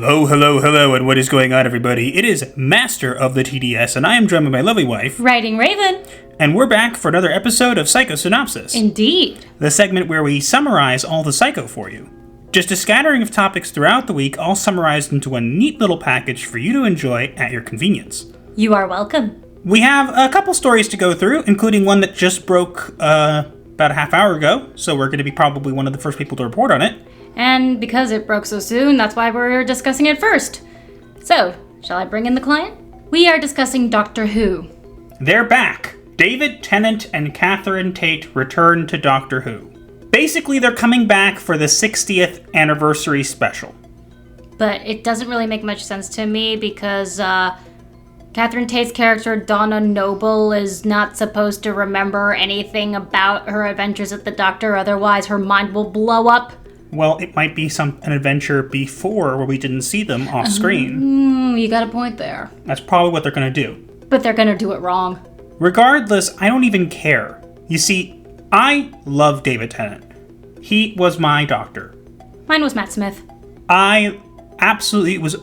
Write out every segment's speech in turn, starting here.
Hello, hello, hello, and what is going on, everybody? It is Master of the TDS, and I am joined by my lovely wife, WritingRaven. And we're back for another episode of Psycho-Synopsis. Indeed. The segment where we summarize all the Psycho for you. Just a scattering of topics throughout the week, all summarized into a neat little package for you to enjoy at your convenience. You are welcome. We have a couple stories to go through, including one that just broke about a half hour ago, so we're going to be probably one of the first people to report on it. And because it broke so soon, that's why we're discussing it first. So, shall I bring in the client? We are discussing Doctor Who. They're back. David Tennant and Catherine Tate return to Doctor Who. Basically, they're coming back for the 60th anniversary special. But it doesn't really make much sense to me because Catherine Tate's character, Donna Noble, is not supposed to remember anything about her adventures at the Doctor, otherwise her mind will blow up. Well, it might be an adventure before where we didn't see them off screen. You got a point there. That's probably what they're going to do. But they're going to do it wrong. Regardless, I don't even care. You see, I love David Tennant. He was my doctor. Mine was Matt Smith. I absolutely was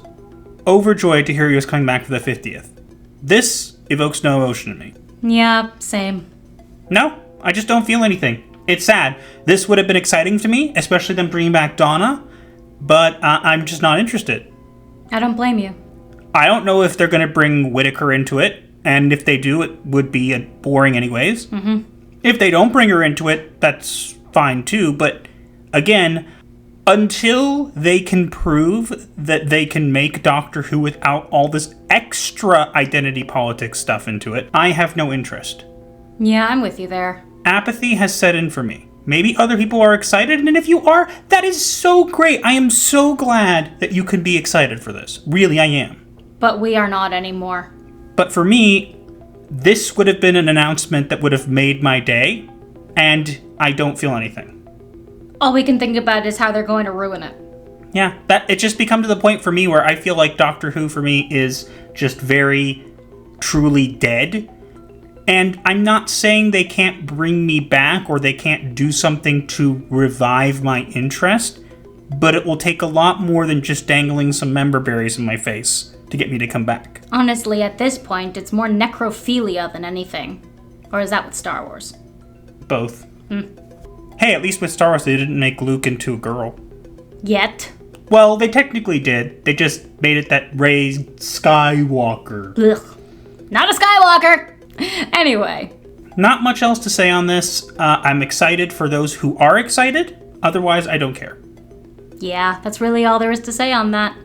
overjoyed to hear he was coming back for the 50th. This evokes no emotion in me. Yeah, same. No, I just don't feel anything. It's sad. This would have been exciting to me, especially them bringing back Donna, but I'm just not interested. I don't blame you. I don't know if they're going to bring Whittaker into it, and if they do, it would be boring anyways. Mm-hmm. If they don't bring her into it, that's fine too, but again, until they can prove that they can make Doctor Who without all this extra identity politics stuff into it, I have no interest. Yeah, I'm with you there. Apathy has set in for me. Maybe other people are excited, and if you are, that is so great. I am so glad that you can be excited for this. Really, I am. But we are not anymore. But for me, this would have been an announcement that would have made my day, and I don't feel anything. All we can think about is how they're going to ruin it. Yeah, it just become to the point for me where I feel like Doctor Who for me is just very truly dead. And I'm not saying they can't bring me back or they can't do something to revive my interest, but it will take a lot more than just dangling some member berries in my face to get me to come back. Honestly, at this point, it's more necrophilia than anything. Or is that with Star Wars? Both. Hey, at least with Star Wars, they didn't make Luke into a girl. Yet. Well, they technically did. They just made it that Rey Skywalker. Ugh. Not a Skywalker! Anyway. Not much else to say on this. I'm excited for those who are excited. Otherwise, I don't care. Yeah, that's really all there is to say on that.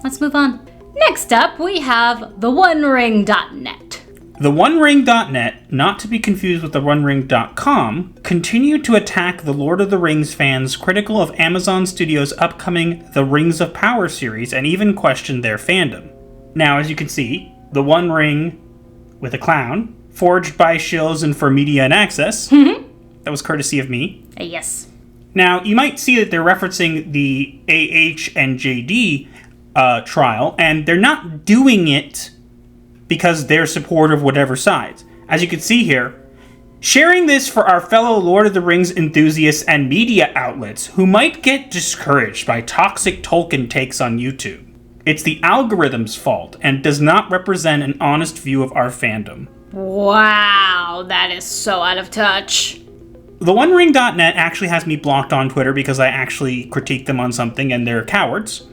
Let's move on. Next up, we have theonering.net. TheOneRing.net, not to be confused with TheOneRing.com, continued to attack the Lord of the Rings fans critical of Amazon Studios' upcoming The Rings of Power series and even questioned their fandom. Now, as you can see, The One Ring with a clown, forged by shills and for media and access. That was courtesy of me. Yes. Now, you might see that they're referencing the AH and JD trial, and they're not doing it because they're supportive of whatever sides. As you can see here, sharing this for our fellow Lord of the Rings enthusiasts and media outlets who might get discouraged by toxic Tolkien takes on YouTube. It's the algorithm's fault and does not represent an honest view of our fandom. Wow, that is so out of touch. TheOneRing.net actually has me blocked on Twitter because I actually critique them on something and they're cowards.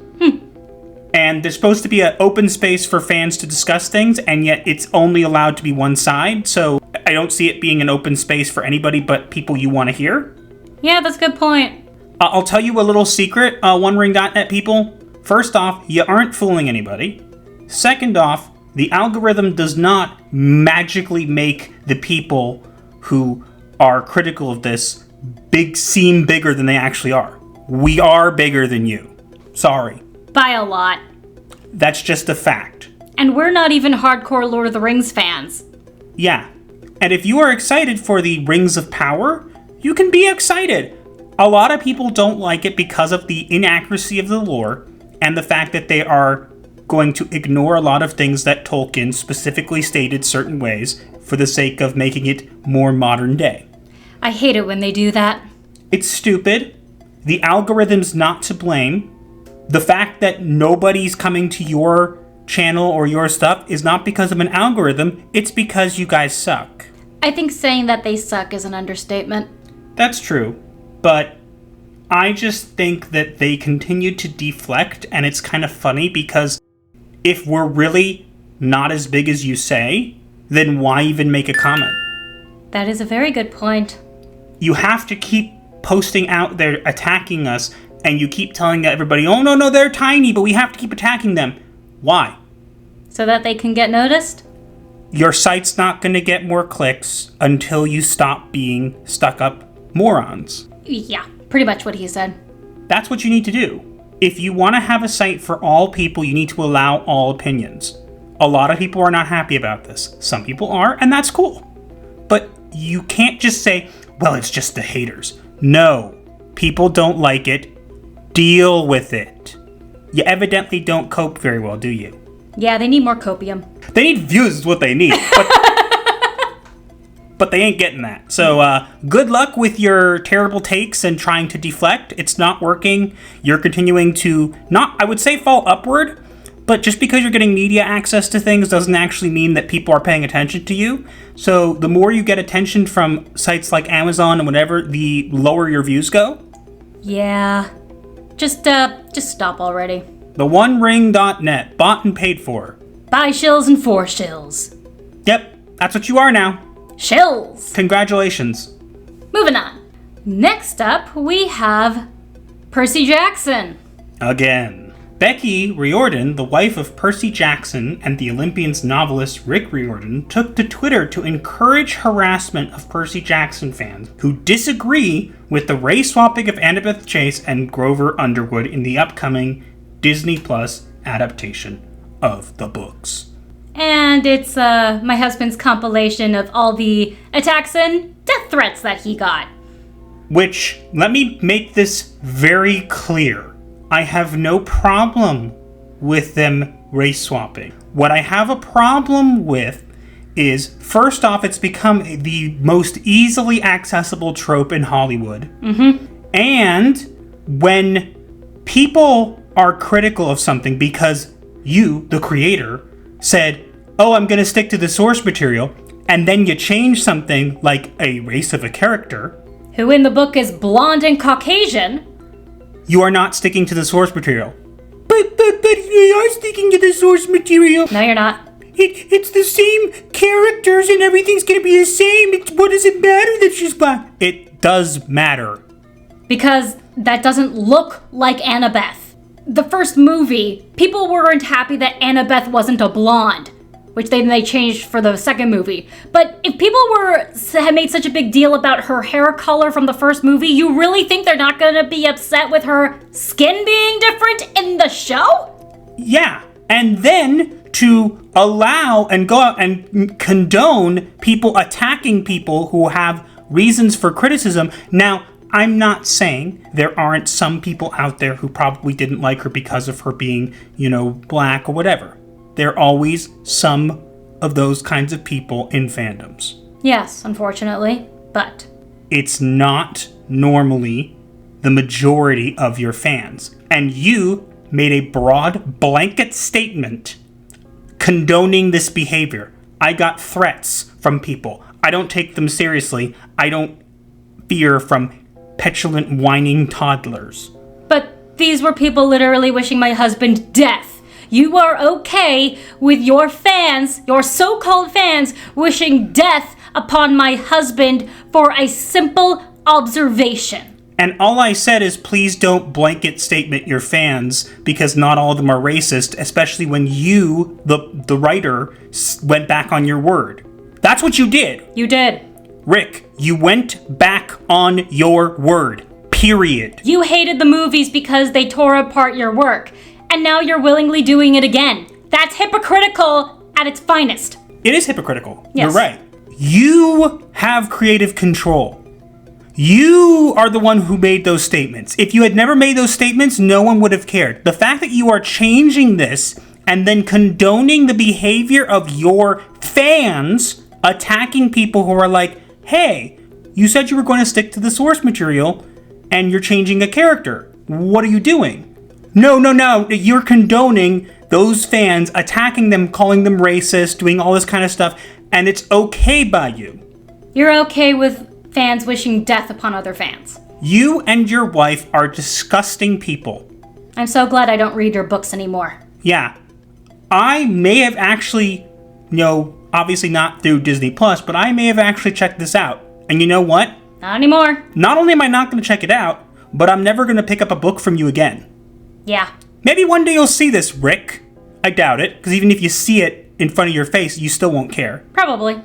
And there's supposed to be an open space for fans to discuss things, and yet it's only allowed to be one side, so I don't see it being an open space for anybody but people you want to hear. Yeah, that's a good point. I'll tell you a little secret, OneRing.net people. First off, you aren't fooling anybody. Second off, the algorithm does not magically make the people who are critical of this seem bigger than they actually are. We are bigger than you. Sorry. By a lot. That's just a fact. And we're not even hardcore Lord of the Rings fans. Yeah. And if you are excited for the Rings of Power, you can be excited. A lot of people don't like it because of the inaccuracy of the lore and the fact that they are going to ignore a lot of things that Tolkien specifically stated certain ways for the sake of making it more modern day. I hate it when they do that. It's stupid. The algorithm's not to blame. The fact that nobody's coming to your channel or your stuff is not because of an algorithm, it's because you guys suck. I think saying that they suck is an understatement. That's true, but I just think that they continue to deflect, and it's kind of funny because if we're really not as big as you say, then why even make a comment? That is a very good point. You have to keep posting out there attacking us, and you keep telling everybody, oh no, they're tiny, but we have to keep attacking them. Why? So that they can get noticed? Your site's not going to get more clicks until you stop being stuck-up morons. Yeah, pretty much what he said. That's what you need to do. If you want to have a site for all people, you need to allow all opinions. A lot of people are not happy about this. Some people are, and that's cool. But you can't just say, well, it's just the haters. No, people don't like it. Deal with it. You evidently don't cope very well, do you? Yeah, they need more copium. They need views is what they need. But they ain't getting that. So good luck with your terrible takes and trying to deflect. It's not working. You're continuing to not, I would say, fall upward. But just because you're getting media access to things doesn't actually mean that people are paying attention to you. So the more you get attention from sites like Amazon and whatever, the lower your views go. Yeah. Just stop already. TheOneRing.net, bought and paid for. 5 shills and 4 shills. Yep, that's what you are now. Shills! Congratulations. Moving on. Next up, we have Percy Jackson. Again. Becky Riordan, the wife of Percy Jackson and the Olympians novelist Rick Riordan, took to Twitter to encourage harassment of Percy Jackson fans who disagree with the race swapping of Annabeth Chase and Grover Underwood in the upcoming Disney Plus adaptation of the books. And it's my husband's compilation of all the attacks and death threats that he got. Which, let me make this very clear. I have no problem with them race swapping. What I have a problem with is, first off, it's become the most easily accessible trope in Hollywood. Mm-hmm. And when people are critical of something because you, the creator, said, oh, I'm going to stick to the source material, and then you change something like a race of a character, who in the book is blonde and Caucasian, you are not sticking to the source material. But we are sticking to the source material. No, you're not. It's the same characters and everything's going to be the same. What does it matter that she's black? It does matter. Because that doesn't look like Annabeth. The first movie, people weren't happy that Annabeth wasn't a blonde, which they changed for the second movie. But if people had made such a big deal about her hair color from the first movie, you really think they're not going to be upset with her skin being different in the show? Yeah, and then to allow and go out and condone people attacking people who have reasons for criticism. Now, I'm not saying there aren't some people out there who probably didn't like her because of her being, black or whatever. There are always some of those kinds of people in fandoms. Yes, unfortunately, but it's not normally the majority of your fans. And you made a broad blanket statement condoning this behavior. I got threats from people. I don't take them seriously. I don't fear from petulant, whining toddlers. But these were people literally wishing my husband death. You are okay with your fans, your so-called fans, wishing death upon my husband for a simple observation. And all I said is please don't blanket statement your fans because not all of them are racist, especially when you, the writer, went back on your word. That's what you did. You did. Rick, you went back on your word. Period. You hated the movies because they tore apart your work, and now you're willingly doing it again. That's hypocritical at its finest. It is hypocritical. Yes. You're right. You have creative control. You are the one who made those statements. If you had never made those statements, no one would have cared. The fact that you are changing this and then condoning the behavior of your fans attacking people who are like, hey, you said you were going to stick to the source material and you're changing a character. What are you doing? No. You're condoning those fans, attacking them, calling them racist, doing all this kind of stuff, and it's okay by you. You're okay with fans wishing death upon other fans. You and your wife are disgusting people. I'm so glad I don't read your books anymore. Yeah. I may have actually, obviously not through Disney Plus, but I may have actually checked this out. And you know what? Not anymore. Not only am I not going to check it out, but I'm never going to pick up a book from you again. Yeah. Maybe one day you'll see this, Rick. I doubt it, because even if you see it in front of your face, you still won't care. Probably.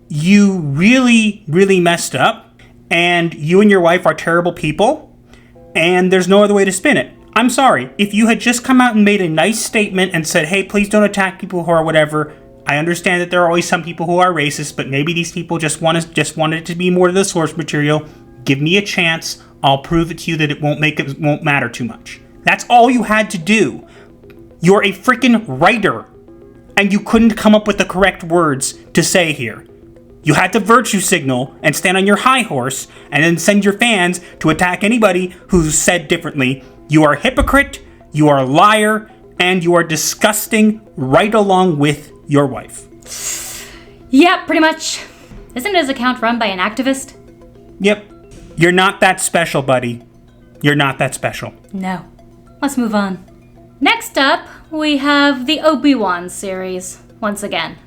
You really, really messed up, and you and your wife are terrible people, and there's no other way to spin it. I'm sorry. If you had just come out and made a nice statement and said, hey, please don't attack people who are whatever, I understand that there are always some people who are racist, but maybe these people just wanted it to be more to the source material. Give me a chance. I'll prove it to you that it won't matter too much. That's all you had to do. You're a freaking writer, and you couldn't come up with the correct words to say here. You had to virtue signal and stand on your high horse and then send your fans to attack anybody who said differently. You are a hypocrite, you are a liar, and you are disgusting right along with your wife. Yeah, pretty much. Isn't his account run by an activist? Yep. You're not that special, buddy. You're not that special. No. Let's move on. Next up, we have the Obi-Wan series, once again.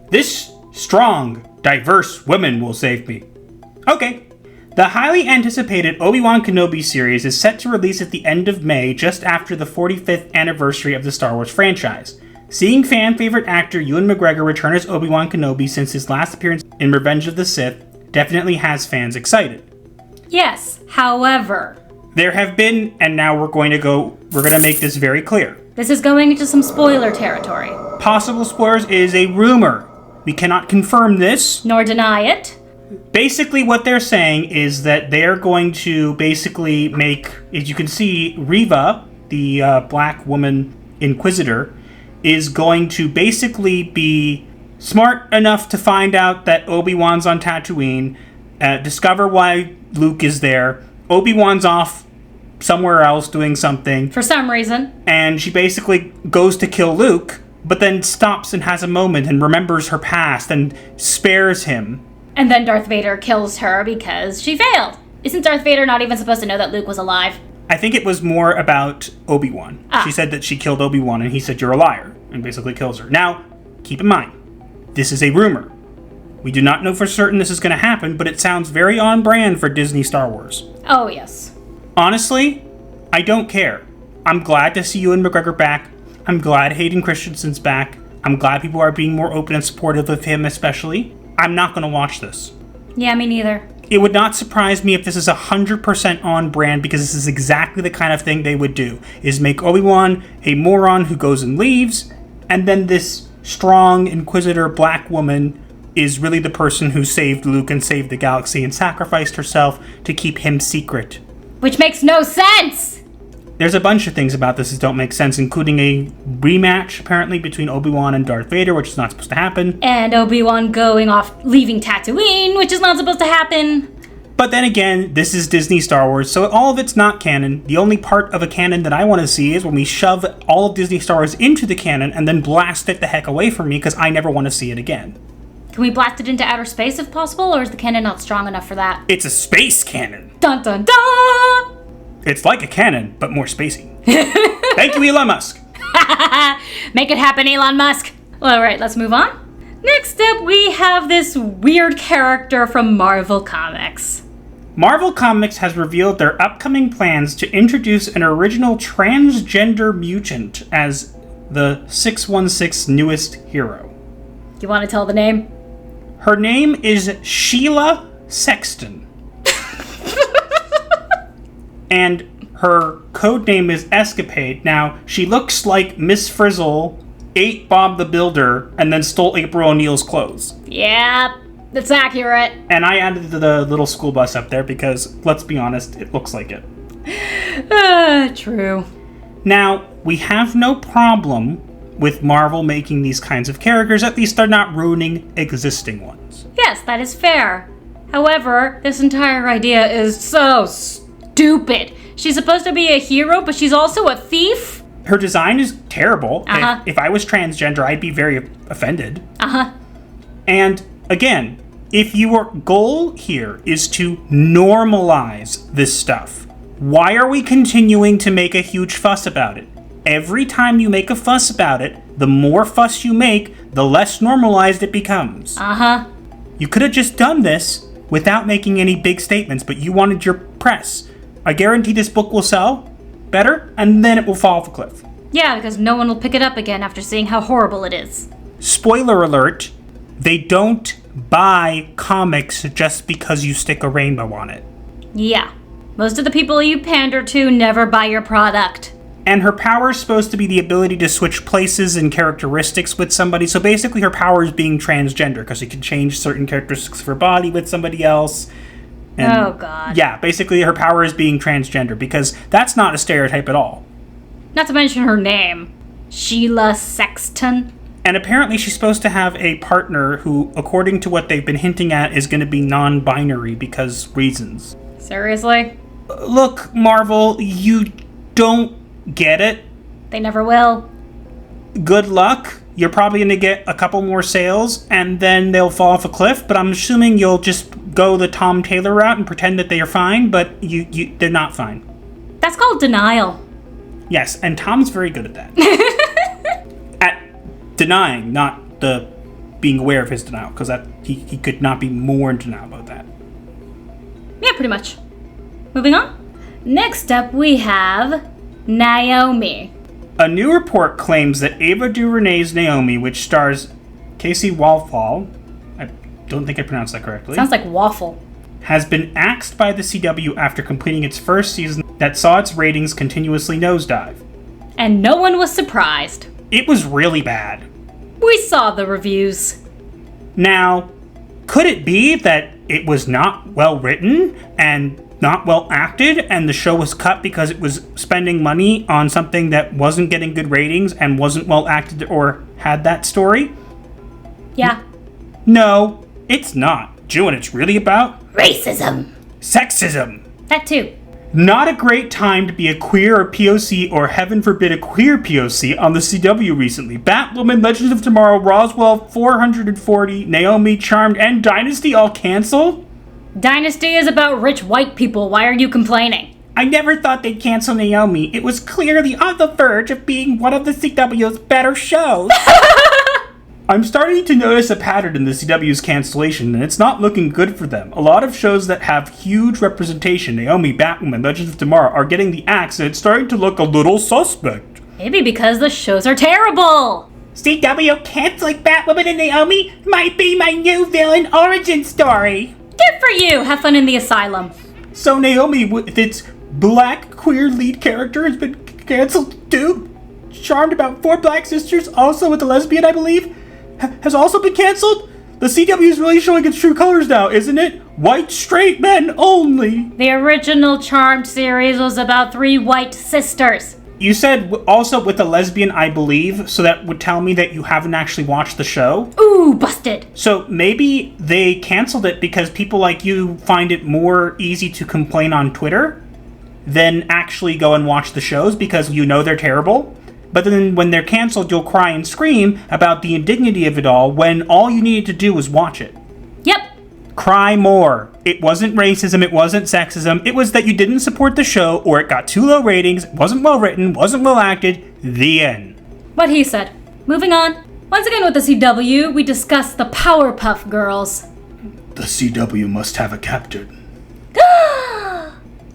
This strong, diverse woman will save me. Okay. The highly anticipated Obi-Wan Kenobi series is set to release at the end of May, just after the 45th anniversary of the Star Wars franchise. Seeing fan-favorite actor Ewan McGregor return as Obi-Wan Kenobi since his last appearance in Revenge of the Sith definitely has fans excited. Yes, however... There have been, and now we're going to make this very clear. This is going into some spoiler territory. Possible spoilers is a rumor. We cannot confirm this. Nor deny it. Basically, what they're saying is that they're going to basically make, as you can see, Reva, the black woman inquisitor, is going to basically be smart enough to find out that Obi-Wan's on Tatooine, discover why Luke is there. Obi-Wan's off somewhere else doing something. For some reason. And she basically goes to kill Luke, but then stops and has a moment and remembers her past and spares him. And then Darth Vader kills her because she failed. Isn't Darth Vader not even supposed to know that Luke was alive? I think it was more about Obi-Wan. She said that she killed Obi-Wan and he said, you're a liar, and basically kills her. Now, keep in mind, this is a rumor. We do not know for certain this is going to happen, but it sounds very on brand for Disney Star Wars. Oh, yes. Honestly, I don't care. I'm glad to see Ewan McGregor back. I'm glad Hayden Christensen's back. I'm glad people are being more open and supportive of him especially. I'm not going to watch this. Yeah, me neither. It would not surprise me if this is 100% on brand, because this is exactly the kind of thing they would do, is make Obi-Wan a moron who goes and leaves, and then this strong inquisitor black woman is really the person who saved Luke and saved the galaxy and sacrificed herself to keep him secret. Which makes no sense! There's a bunch of things about this that don't make sense, including a rematch, apparently, between Obi-Wan and Darth Vader, which is not supposed to happen. And Obi-Wan going off, leaving Tatooine, which is not supposed to happen. But then again, this is Disney Star Wars, so all of it's not canon. The only part of a canon that I want to see is when we shove all of Disney Star Wars into the canon and then blast it the heck away from me, because I never want to see it again. Can we blast it into outer space if possible, or is the canon not strong enough for that? It's a space cannon. Dun dun dun! It's like a cannon, but more spacey. Thank you, Elon Musk. Make it happen, Elon Musk. All right, let's move on. Next up, we have this weird character from Marvel Comics. Marvel Comics has revealed their upcoming plans to introduce an original transgender mutant as the 616's newest hero. You want to tell the name? Her name is Sheila Sexton. And her code name is Escapade. Now, she looks like Miss Frizzle ate Bob the Builder and then stole April O'Neil's clothes. Yeah, that's accurate. And I added the little school bus up there because, let's be honest, it looks like it. True. Now, we have no problem with Marvel making these kinds of characters. At least they're not ruining existing ones. Yes, that is fair. However, this entire idea is so stupid. She's supposed to be a hero, but she's also a thief? Her design is terrible. Uh-huh. If I was transgender, I'd be very offended. Uh-huh. And again, if your goal here is to normalize this stuff, why are we continuing to make a huge fuss about it? Every time you make a fuss about it, the more fuss you make, the less normalized it becomes. Uh-huh. You could have just done this without making any big statements, but you wanted your press. I guarantee this book will sell better, and then it will fall off a cliff. Yeah, because no one will pick it up again after seeing how horrible it is. Spoiler alert, they don't buy comics just because you stick a rainbow on it. Yeah. Most of the people you pander to never buy your product. And her power is supposed to be the ability to switch places and characteristics with somebody. So basically her power is being transgender because she can change certain characteristics of her body with somebody else. And oh, God. Yeah, basically her power is being transgender because that's not a stereotype at all. Not to mention her name. Sheila Sexton. And apparently she's supposed to have a partner who, according to what they've been hinting at, is going to be non-binary because reasons. Seriously? Look, Marvel, you don't get it. They never will. Good luck. You're probably going to get a couple more sales, and then they'll fall off a cliff, but I'm assuming you'll just go the Tom Taylor route and pretend that they are fine, but they're not fine. That's called denial. Yes, and Tom's very good at that. At denying, not the being aware of his denial, because he could not be more in denial about that. Yeah, pretty much. Moving on. Next up, we have Naomi. A new report claims that Ava DuVernay's Naomi, which stars Casey Walfall, I don't think I pronounced that correctly. Sounds like waffle. Has been axed by the CW after completing its first season that saw its ratings continuously nosedive. And no one was surprised. It was really bad. We saw the reviews. Now, could it be that it was not well written and not well acted and the show was cut because it was spending money on something that wasn't getting good ratings and wasn't well acted or had that story? Yeah. No, it's not. Do you know what it's really about? Racism. Sexism. That too. Not a great time to be a queer or POC, or heaven forbid a queer POC, on the CW recently. Batwoman, Legends of Tomorrow, Roswell, 440, Naomi, Charmed, and Dynasty all canceled? Dynasty is about rich white people. Why are you complaining? I never thought they'd cancel Naomi. It was clearly on the verge of being one of the CW's better shows. I'm starting to notice a pattern in the CW's cancellation, and it's not looking good for them. A lot of shows that have huge representation, Naomi, Batwoman, Legends of Tomorrow, are getting the axe, and it's starting to look a little suspect. Maybe because the shows are terrible. CW canceling Batwoman and Naomi might be my new villain origin story. Good for you. Have fun in the asylum. So Naomi, with its black queer lead character, has been canceled too. Charmed, about 4 black sisters, also with a lesbian, I believe, has also been canceled. The CW is really showing its true colors now, isn't it? White straight men only. The original Charmed series was about 3 white sisters. You said also with a lesbian, I believe, so that would tell me that you haven't actually watched the show. Ooh, busted. So maybe they canceled it because people like you find it more easy to complain on Twitter than actually go and watch the shows because you know they're terrible. But then when they're canceled, you'll cry and scream about the indignity of it all when all you needed to do was watch it. Yep. Cry more. It wasn't racism, it wasn't sexism, it was that you didn't support the show or it got too low ratings, wasn't well written, wasn't well acted, the end. What he said. Moving on. Once again with the CW, we discuss the Powerpuff Girls. The CW must have a captain.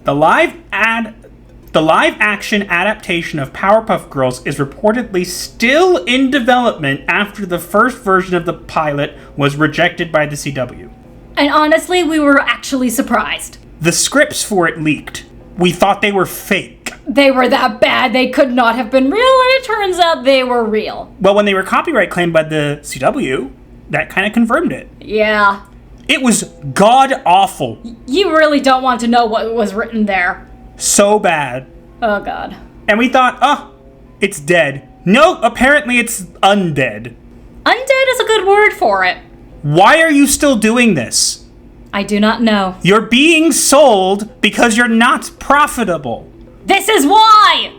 The live action adaptation of Powerpuff Girls is reportedly still in development after the first version of the pilot was rejected by the CW. And honestly, we were actually surprised. The scripts for it leaked. We thought they were fake. They were that bad, they could not have been real, and it turns out they were real. Well, when they were copyright claimed by the CW, that kind of confirmed it. Yeah. It was god-awful. You really don't want to know what was written there. So bad. Oh, God. And we thought, oh, it's dead. No, apparently it's undead. Undead is a good word for it. Why are you still doing this? I do not know. You're being sold because you're not profitable. This is why!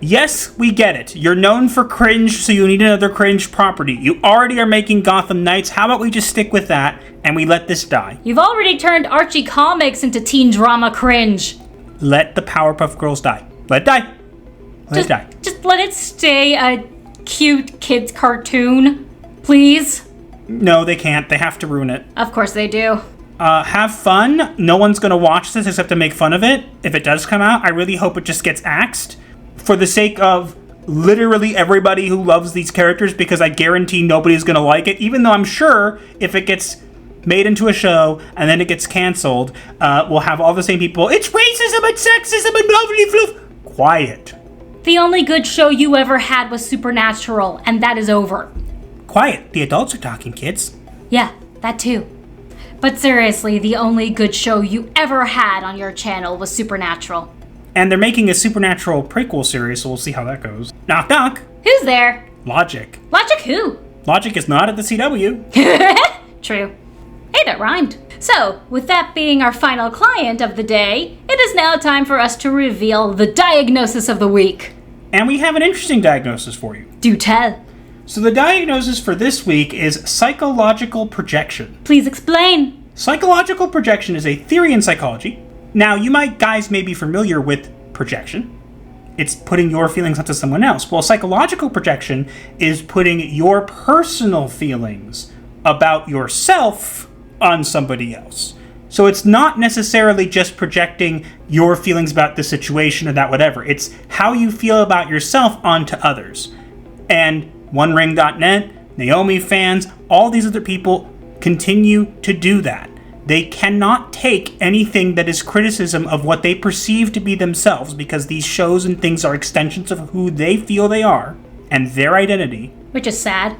Yes, we get it. You're known for cringe, so you need another cringe property. You already are making Gotham Knights. How about we just stick with that and we let this die? You've already turned Archie comics into teen drama cringe. Let the Powerpuff Girls die. Let it die. Let it die. Just let it stay a cute kids cartoon, please. No, they can't. They have to ruin it. Of course they do. Have fun. No one's going to watch this except to make fun of it. If it does come out, I really hope it just gets axed for the sake of literally everybody who loves these characters, because I guarantee nobody's going to like it, even though I'm sure if it gets made into a show and then it gets canceled, we'll have all the same people. It's racism and sexism and blah, blah, blah. Quiet. The only good show you ever had was Supernatural, and that is over. Quiet. The adults are talking, kids. Yeah, that too. But seriously, the only good show you ever had on your channel was Supernatural. And they're making a Supernatural prequel series, so we'll see how that goes. Knock, knock. Who's there? Logic. Logic who? Logic is not at the CW. True. Hey, that rhymed. So, with that being our final client of the day, it is now time for us to reveal the diagnosis of the week. And we have an interesting diagnosis for you. Do tell. So the diagnosis for this week is psychological projection. Please explain. Psychological projection is a theory in psychology. Now, you guys may be familiar with projection. It's putting your feelings onto someone else. Well, psychological projection is putting your personal feelings about yourself on somebody else. So it's not necessarily just projecting your feelings about the situation or that whatever. It's how you feel about yourself onto others. And OneRing.net, Naomi fans, all these other people continue to do that. They cannot take anything that is criticism of what they perceive to be themselves, because these shows and things are extensions of who they feel they are and their identity. Which is sad.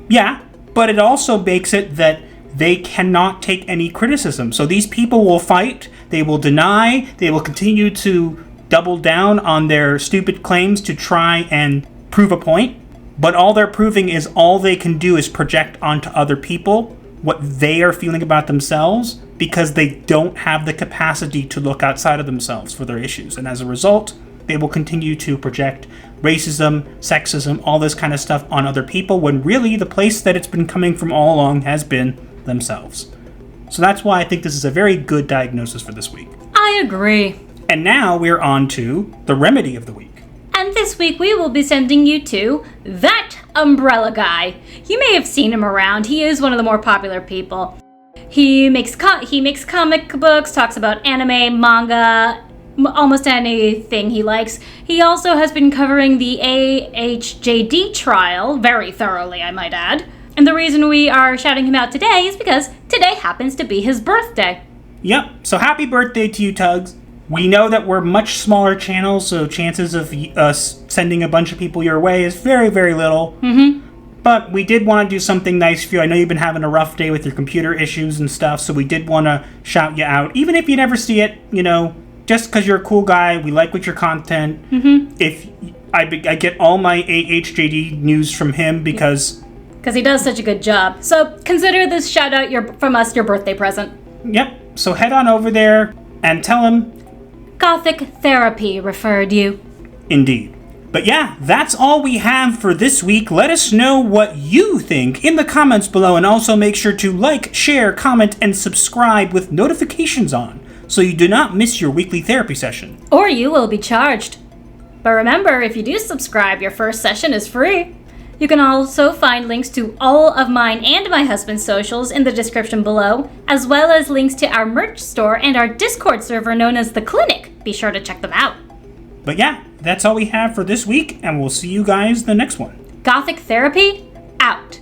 Yeah, but it also makes it that they cannot take any criticism. So these people will fight, they will deny, they will continue to double down on their stupid claims to try and prove a point. But all they're proving is all they can do is project onto other people what they are feeling about themselves, because they don't have the capacity to look outside of themselves for their issues. And as a result, they will continue to project racism, sexism, all this kind of stuff on other people, when really the place that it's been coming from all along has been themselves. So that's why I think this is a very good diagnosis for this week. I agree. And now we're on to the remedy of the week. And this week we will be sending you to That Umbrella Guy. You may have seen him around. He is one of the more popular people. He makes comic books, talks about anime, manga, almost anything he likes. He also has been covering the AHJD trial very thoroughly, I might add. And the reason we are shouting him out today is because today happens to be his birthday. Yep, so happy birthday to you, Tugs. We know that we're much smaller channels, so chances of us sending a bunch of people your way is very, very little. But we did want to do something nice for you. I know you've been having a rough day with your computer issues and stuff, so we did want to shout you out. Even if you never see it, you know, just because you're a cool guy, we like what your content. If I get all my AHJD news from him because he does such a good job. So consider this shout out from us your birthday present. Yep, so head on over there and tell him Gothic Therapy referred you. Indeed. But yeah, that's all we have for this week. Let us know what you think in the comments below, and also make sure to like, share, comment, and subscribe with notifications on, so you do not miss your weekly therapy session. Or you will be charged. But remember, if you do subscribe, your first session is free. You can also find links to all of mine and my husband's socials in the description below, as well as links to our merch store and our Discord server known as The Clinic. Be sure to check them out. But yeah, that's all we have for this week, and we'll see you guys the next one. Gothic Therapy, out.